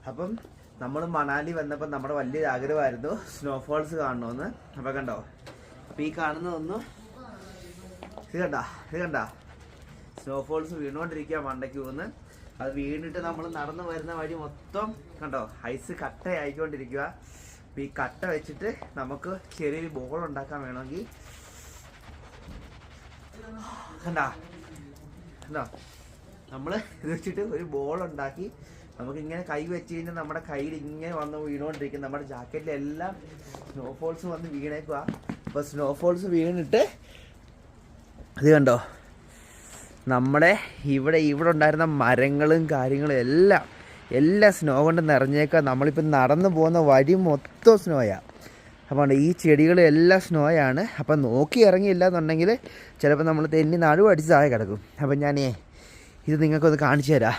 അപ്പം നമ്മൾ മണാലി വന്നപ്പോൾ നമ്മുടെ വലിയൊരു ആഗ്രഹമായിരുന്നു സ്നോഫോൾസ് കാണണമെന്ന്. അപ്പം കണ്ടോ, അപ്പം ഈ കാണുന്നതൊന്നും ഇത് കണ്ട സ്നോഫോൾസ് വീണുകൊണ്ടിരിക്കുക മണ്ടയ്ക്ക് പോകുന്നു. അത് വീണിട്ട് നമ്മൾ നടന്നു വരുന്ന വഴി മൊത്തം കണ്ടോ ഐസ് കട്ടയായിക്കൊണ്ടിരിക്കുക. അപ്പം ഈ കട്ട വെച്ചിട്ട് നമുക്ക് ചെറിയൊരു ബോൾ ഉണ്ടാക്കാൻ വേണമെങ്കിൽ കണ്ടോ നമ്മൾ ഇത് വെച്ചിട്ട് ഒരു ബോൾ ഉണ്ടാക്കി നമുക്കിങ്ങനെ കൈ വെച്ച് കഴിഞ്ഞാൽ നമ്മുടെ കയ്യിൽ ഇങ്ങനെ വന്ന് വീണുകൊണ്ടിരിക്കും. നമ്മുടെ ജാക്കറ്റിലെല്ലാം സ്നോഫോൾസ് വന്ന് വീണേക്കുക. അപ്പോൾ സ്നോഫോൾസ് വീണിട്ട് ഇത് കണ്ടോ നമ്മുടെ ഇവിടെ ഉണ്ടായിരുന്ന മരങ്ങളും കാര്യങ്ങളും എല്ലാം സ്നോ കൊണ്ട് നിറഞ്ഞേക്കുക. നമ്മളിപ്പോൾ നടന്നു പോകുന്ന വഴി മൊത്തം സ്നോയാണ്. അപ്പോൾ ഈ ചെടികളെല്ലാം സ്നോയാണ്. അപ്പം നോക്കി ഇറങ്ങിയില്ല എന്നുണ്ടെങ്കിൽ ചിലപ്പോൾ നമ്മൾ തെന്നി നടുവടിച്ച് താഴെ കിടക്കും. അപ്പം ഞാനേ ഇത് നിങ്ങൾക്കൊന്ന് കാണിച്ചു തരാം.